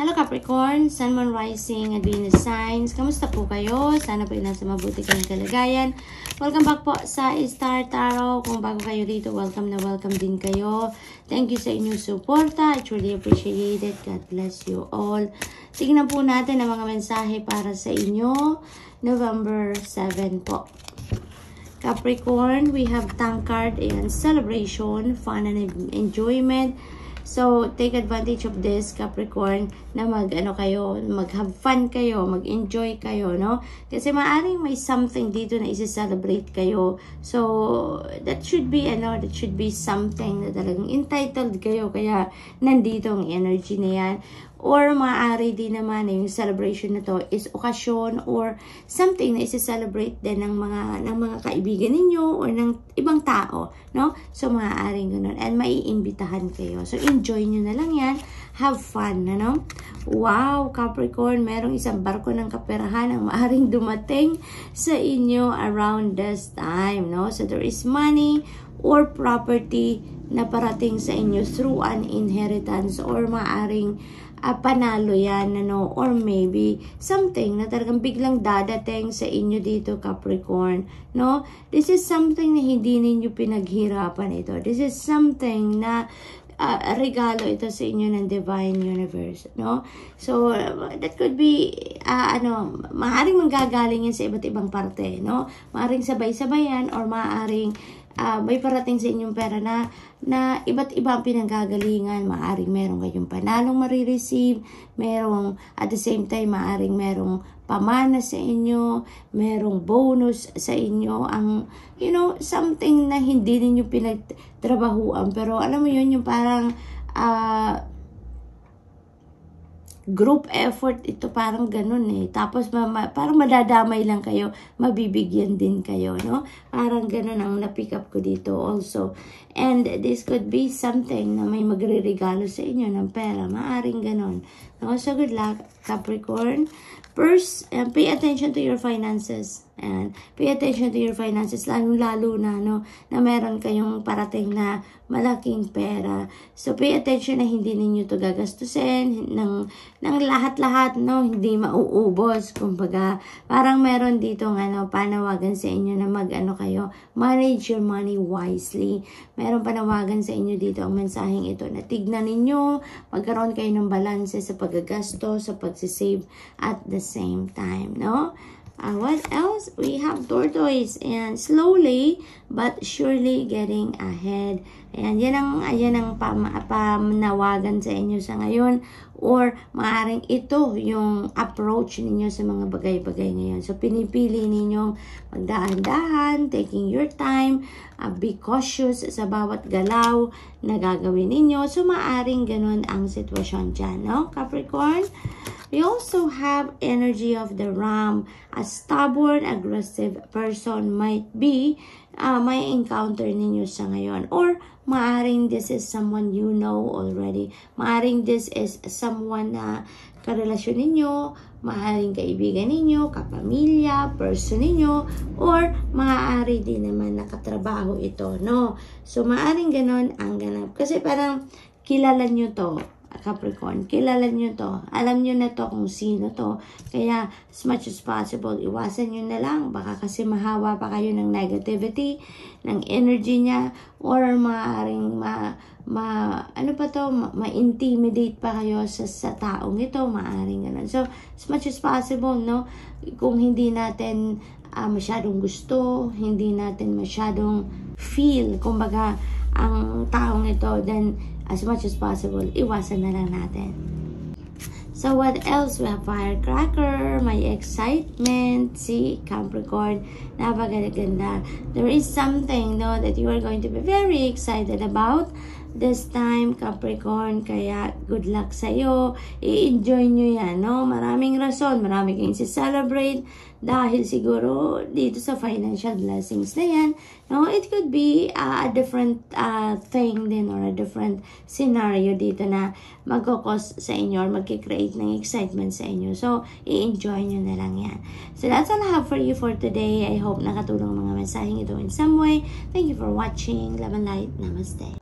Hello Capricorn, Sun, Moon, Rising, at Venus signs. Kamusta po kayo? Sana po nasa mabuti kayong kalagayan. Welcome back po sa Star Tarot. Kung bago kayo dito, welcome na welcome din kayo. Thank you sa inyong suporta. I truly appreciate it. God bless you all. Tignan po natin ang mga mensahe para sa inyo. November 7 po. Capricorn, we have Tankard and celebration, fun and enjoyment. So, take advantage of this, Capricorn, na mag-have fun kayo, mag-enjoy kayo, no? Kasi maaaring may something dito na isi-celebrate kayo. So, that should be something na talagang entitled kayo, kaya nandito ang energy na yan. Or maaari din naman na yung celebration na to is okasyon or something na isi-celebrate din ng mga kaibigan ninyo or ng ibang tao, no? So maaaring ganoon and maiimbitahan kayo. So enjoy nyo na lang yan. Have fun, no? Wow, Capricorn, merong isang barko ng kaperahan ang maaaring dumating sa inyo around this time, no? So there is money or property na parating sa inyo through an inheritance or maaring panalo yan, ano, or maybe something na talagang biglang dadating sa inyo dito, Capricorn, no? This is something na hindi ninyo pinaghirapan ito. This is something na regalo ito sa inyo ng Divine Universe, no? So, that could be, maaaring manggagaling yan sa iba't ibang parte, no? Maaaring sabay-sabayan or maaaring may parating sa inyong pera na iba't iba ang pinanggagalingan. Maaring merong kayong panalong marireceive, merong at the same time maaring merong pamana sa inyo, merong bonus sa inyo, ang something na hindi ninyo pinagtrabahuan, pero alam mo yun, yung parang group effort ito, parang ganun eh. Tapos parang madadamay lang kayo, mabibigyan din kayo, no? Parang ganun ang na-pick up ko dito also. And this could be something na may magre-regalo sa inyo ng pera. Maaring ganun. No? So good luck, Capricorn. First, pay attention to your finances. And pay attention to your finances, lalo-lalo na, no, na meron kayong parating na malaking pera. So, pay attention na hindi ninyo to gagastusin ng lahat-lahat, no, hindi mauubos. Kumbaga, parang meron dito panawagan sa inyo na kayo, manage your money wisely. Meron panawagan sa inyo dito ang mensaheng ito na tignan ninyo, magkaroon kayo ng balanse sa paggagasto, sa pagsisave at the same time, no? What else? We have tortoise and slowly but surely getting ahead. Ayan, yan ang panawagan sa inyo sa ngayon, or maaaring ito yung approach ninyo sa mga bagay-bagay ngayon. So, pinipili ninyong magdahan-dahan, taking your time, be cautious sa bawat galaw na gagawin ninyo. So, maaaring ganun ang sitwasyon dyan, no, Capricorn? We also have energy of the Ram. A stubborn, aggressive person might be may encounter ninyo sa ngayon. Or maaring this is someone you know already. Maaring this is someone na karelasyon ninyo, maaring kaibigan ninyo, kapamilya, person ninyo, or maaari din naman nakatrabaho ito, no? So, maaring ganon ang ganap. Kasi parang kilala nyo to, Capricorn, kilala nyo to, alam nyo na to kung sino to, kaya as much as possible, iwasan nyo na lang, baka kasi mahawa pa kayo ng negativity, ng energy niya, or maaaring ma-intimidate pa kayo sa taong ito, maaaring ganun. So, as much as possible, no, kung hindi natin masyadong gusto, hindi natin masyadong feel, kumbaga, ang taong ito, then as much as possible, iwasan na lang natin. So, what else? We have firecracker, may excitement, see, Capricorn, napakaganda. There is something, no, that you are going to be very excited about this time, Capricorn, kaya good luck sa'yo. I-enjoy nyo yan, no? Maraming rason, marami kayong celebrate dahil siguro dito sa financial blessings na yan, no? It could be a different thing din or a different scenario dito na magkakos sa inyo or magkikreate ng excitement sa inyo. So, i-enjoy nyo na lang yan. So, that's all I have for you for today. I hope nakatulong mga mensaheng ito in some way. Thank you for watching. Love and light. Namaste.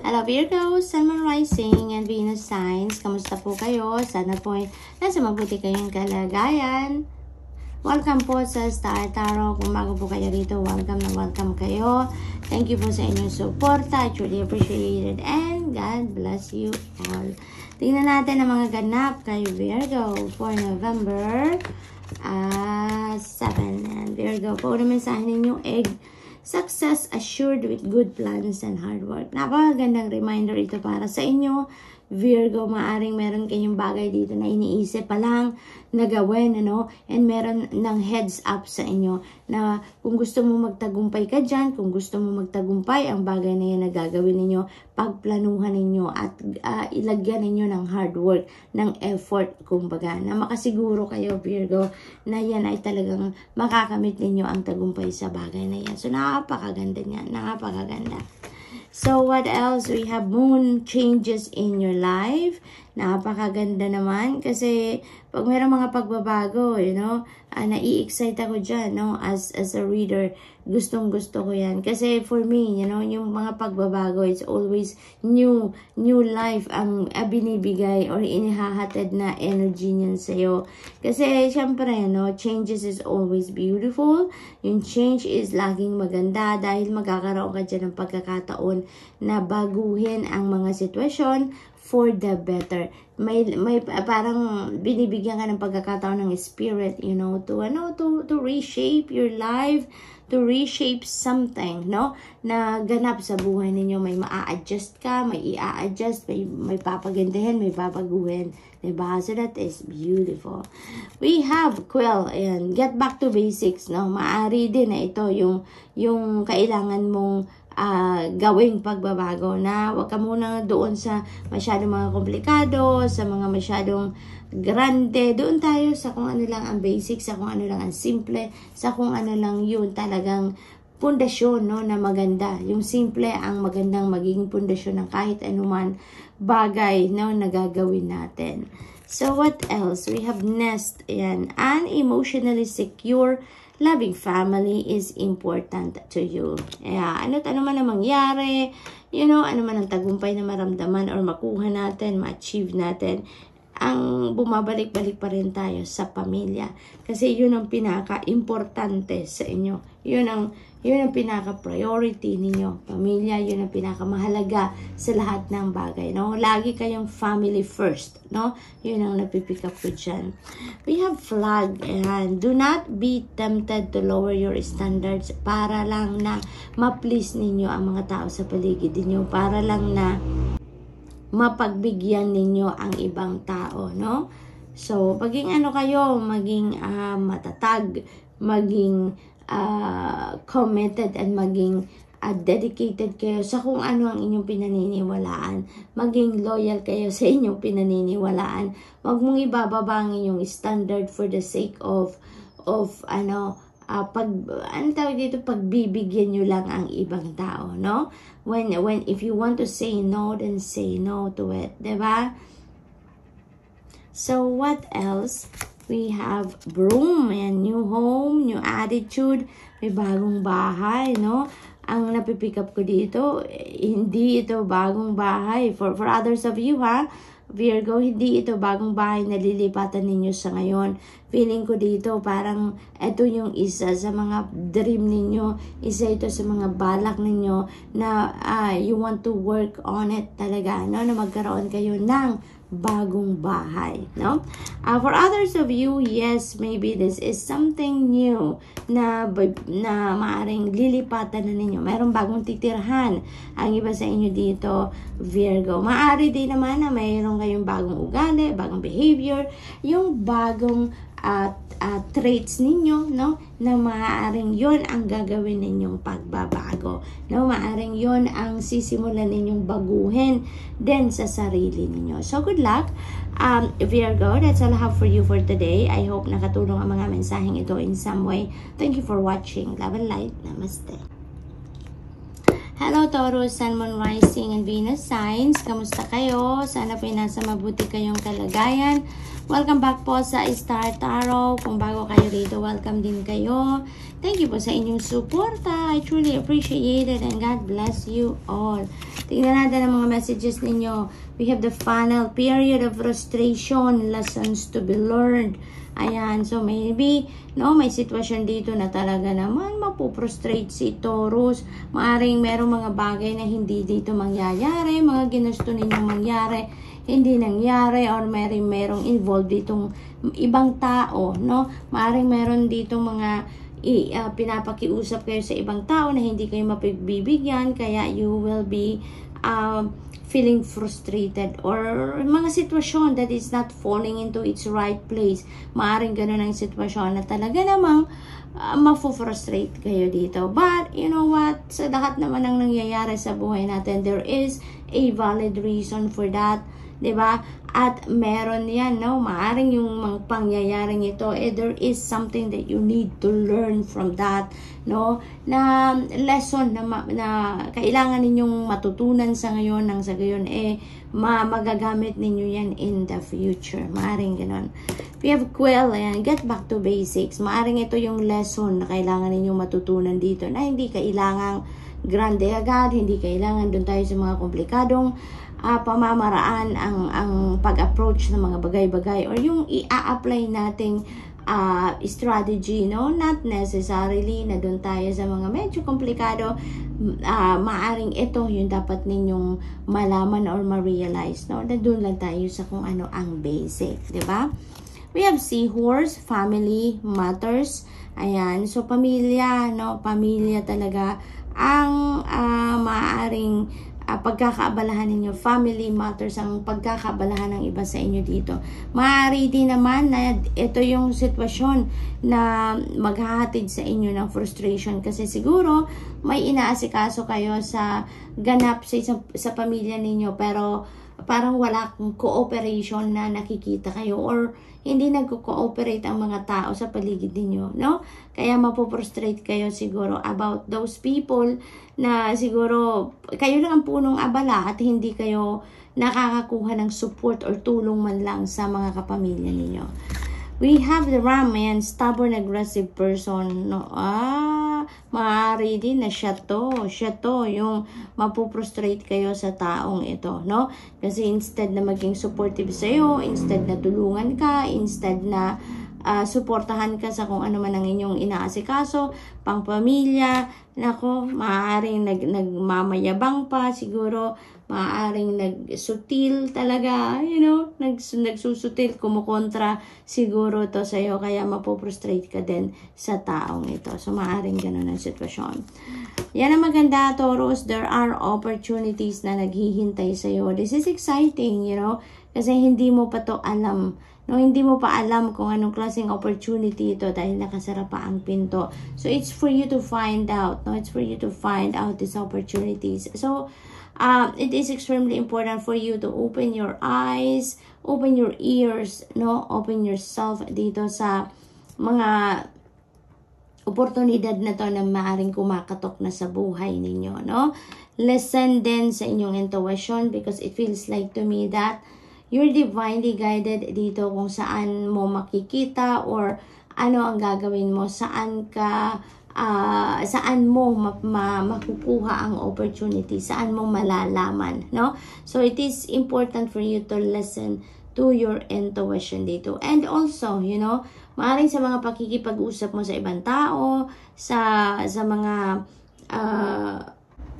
Hello Virgo, Sun, Moon, Rising, and Venus signs. Kamusta po kayo? Sana po nasa mabuti kayong kalagayan. Welcome po sa Star Tarot. Kung bago po kayo rito, welcome na welcome kayo. Thank you po sa inyong suporta. I truly appreciate it. And God bless you all. Tingnan natin ang mga ganap kay Virgo for November 7. And Virgo po, naman sa ninyong egg. Success assured with good plans and hard work. Napakagandang reminder ito para sa inyo, Virgo. Maaring meron kayong bagay dito na iniisip pa lang na gawin, ano? And meron ng heads up sa inyo na kung gusto mo magtagumpay ka dyan, kung gusto mo magtagumpay, ang bagay na yan na gagawin ninyo, pagplanuhan ninyo at ilagyan ninyo ng hard work, ng effort, kumbaga, na makasiguro kayo, Virgo, na yan ay talagang makakamit ninyo ang tagumpay sa bagay na yan. So, napakaganda niyan, napakaganda. So, what else? We have moon changes in your life. Napakaganda naman kasi pag mayroong mga pagbabago, you know, nai-excite ako dyan, no? As a reader, gustong-gusto ko yan. Kasi for me, you know, yung mga pagbabago, it's always new life ang binibigay or inihahatid na energy niyan sa'yo. Kasi, syempre, no, changes is always beautiful. Yung change is laging maganda dahil magkakaroon ka dyan ng pagkakataon na baguhin ang mga sitwasyon for the better. May parang binibigyan ka ng pagkakataon ng spirit, you know, to reshape your life, to reshape something, no, na ganap sa buhay ninyo. May maa-adjust ka, may i-a-adjust, may papagandahin, may papaguhin, diba? So that is beautiful. We have Quill, and get back to basics, no. Maari din na ito yung kailangan mong gawing pagbabago, na wag ka muna doon sa masyadong mga komplikado, sa mga masyadong grande. Doon tayo sa kung ano lang ang basic, sa kung ano lang ang simple, sa kung ano lang yun talagang pundasyon, no, na maganda. Yung simple ang magandang magiging pundasyon ng kahit anuman bagay, no, na gagawin natin. So what else? We have Nest, and an emotionally secure loving family is important to you. Ano man ang mangyari, you know, ano man ang tagumpay na maramdaman or makuha natin, ma-achieve natin, ang bumabalik-balik pa rin tayo sa pamilya. Kasi yun ang pinaka-importante sa inyo. Yun ang pinaka-priority ninyo. Pamilya, yun ang pinaka-mahalaga sa lahat ng bagay, no? Lagi kayong family first, no? Yun ang napipick up ko dyan. We have Flag, and do not be tempted to lower your standards para lang na ma-please ninyo ang mga tao sa paligid ninyo, para lang na mapagbigyan ninyo ang ibang tao, no? So, maging maging matatag, maging committed, and maging dedicated kayo sa kung ano ang inyong pinaniniwalaan. Maging loyal kayo sa inyong pinaniniwalaan. Huwag mong ibababa ang inyong standard for the sake of pagbibigyan nyo lang ang ibang tao, no? If you want to say no, then say no to it, diba? So, what else? We have Broom, and new home, new attitude, may bagong bahay, no? Ang napipick up ko dito, hindi ito bagong bahay. For others of you, Virgo, hindi ito bagong bahay na lilipatan ninyo sa ngayon. Feeling ko dito, parang ito yung isa sa mga dream ninyo, isa ito sa mga balak ninyo na you want to work on it talaga, no? Na magkaroon kayo ng bagong bahay, no? For others of you, yes, maybe this is something new na maaring lilipatan na ninyo. Mayroong bagong titirhan ang iba sa inyo dito, Virgo. Maari din naman na mayroong kayong bagong ugali, bagong behavior, yung bagong traits ninyo, no? Na maaaring yon ang gagawin ninyong pagbabago, no? Maaaring yon ang sisimulan ninyong baguhin din sa sarili ninyo. So, good luck, Virgo. That's all I have for you for today. I hope nakatulong ang mga mensaheng ito in some way. Thank you for watching. Love and light. Namaste. Hello Taurus, Sun, Moon, Rising, and Venus signs. Kamusta kayo? Sana po nasa mabuti kayong kalagayan. Welcome back po sa Star Tarot. Kung bago kayo rito, welcome din kayo. Thank you po sa inyong suporta. I truly appreciate it and God bless you all. Tingnan natin ang mga messages ninyo. We have the final period of frustration, lessons to be learned. Ayan, so maybe, no, may sitwasyon dito na talaga naman mapuprostrate si Taurus. Maaring merong mga bagay na hindi dito mangyayari, mga ginusto ninyong mangyari, hindi nangyari, or merong involved ditong ibang tao, no? Maaring meron ditong mga pinapakiusap kayo sa ibang tao na hindi kayo mapagbibigyan, kaya you will be feeling frustrated, or mga sitwasyon that is not falling into its right place. Maaring ganun ang sitwasyon na talaga namang mafo-frustrate kayo dito. But, you know what? Sa lahat naman ng nangyayari sa buhay natin, there is a valid reason for that. Diba? At meron yan, no? Maaring yung mga pangyayaring ito, there is something that you need to learn from that, no? Na lesson na kailangan ninyong matutunan sa ngayon, nang sa gayon, magagamit ninyo yan in the future. Maaring ganon. We have Quill, ayan, get back to basics. Maaring ito yung lesson na kailangan ninyong matutunan dito, na hindi kailangang grande agad, hindi kailangan doon tayo sa mga komplikadong pamamaraan ang pag-approach ng mga bagay-bagay, or yung i-apply nating strategy, no? Not necessarily na doon tayo sa mga medyo komplikado. Maaring ito yung dapat ninyong malaman or ma-realize, no? Na doon lang tayo sa kung ano ang basic, di ba? We have Seahorse, family matters. Ayan, so pamilya, no? Pamilya talaga ang maaaring pagkakaabalahan ninyo. Family matters ang pagkakaabalahan ng iba sa inyo dito. Maaari din naman na ito yung sitwasyon na maghahatid sa inyo ng frustration, kasi siguro may inaasikaso kayo sa ganap sa pamilya ninyo, pero parang wala kong cooperation na nakikita kayo, or hindi nagko-cooperate ang mga tao sa paligid ninyo, no? Kaya mapoprostrate kayo siguro about those people na siguro kayo lang ang punong abala at hindi kayo nakakakuha ng support or tulong man lang sa mga kapamilya ninyo. We have the Ram, and stubborn, aggressive person, no? Maaari din na siya to yung mapuprostrate kayo sa taong ito, no? Kasi instead na maging supportive sa'yo, instead na tulungan ka, instead na suportahan ka sa kung ano man ang inyong inaasikaso, pang pamilya, nako, maaaring nagmamayabang pa, siguro, maaaring nagsutil talaga, you know, nagsusutil, kumukontra siguro to sa'yo, kaya mapoprostrate ka din sa taong ito. So, maaaring ganun ang sitwasyon. Yan ang maganda, Taurus. There are opportunities na naghihintay sa'yo. This is exciting, you know, kasi hindi mo pa to alam. No, hindi mo pa alam kung anong klaseng opportunity ito dahil nakasara pa ang pinto. So, it's for you to find out. No? It's for you to find out these opportunities. So, it is extremely important for you to open your eyes, open your ears, no? Open yourself dito sa mga oportunidad na to na maaaring kumakatok na sa buhay ninyo, no? Listen din sa inyong intuition, because it feels like to me that you're divinely guided dito kung saan mo makikita or ano ang gagawin mo, saan mo makukuha ang opportunity, saan mo malalaman, no? So it is important for you to listen to your intuition dito. And also, you know, maaaring sa mga pakikipag-usap mo sa ibang tao, sa mga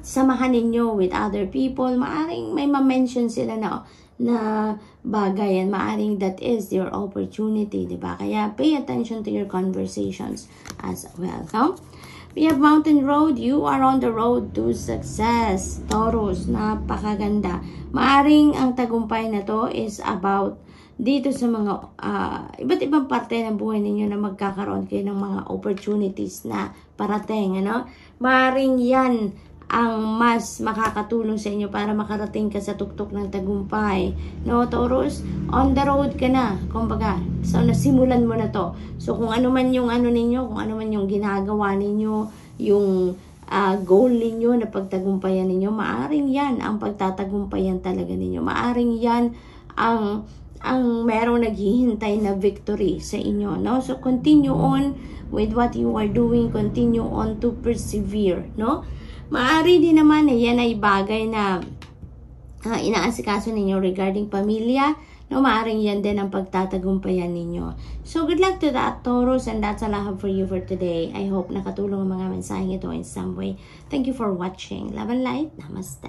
samahan ninyo with other people, maaaring may ma-mention sila na bagay, and maaring that is your opportunity, diba? Kaya pay attention to your conversations as well, no? We have Mountain Road. You are on the road to success, Taurus. Napakaganda. Maaring ang tagumpay na to is about dito sa mga iba't ibang parte ng buhay ninyo na magkakaroon kayo ng mga opportunities na parating, ano? Maaring yan ang mas makakatulong sa inyo para makarating ka sa tuktok ng tagumpay. No, Taurus, on the road ka na, kumbaga. So, nasimulan mo na to. So, kung ano man yung ano ninyo, kung ano man yung ginagawa ninyo, yung goal ninyo na pagtagumpayan ninyo, maaring yan ang pagtatagumpayan talaga ninyo. Maaring yan ang merong naghihintay na victory sa inyo, no? So continue on with what you are doing, continue on to persevere, no? Maari din naman yan ay bagay na inaasikaso ninyo regarding pamilya, no? Maaring yan din ang pagtatagumpayan ninyo. So good luck to that, Taurus, and that's all I have for you for today. I hope nakatulong ang mga mensaheng ito in some way. Thank you for watching. Love and light. Namaste.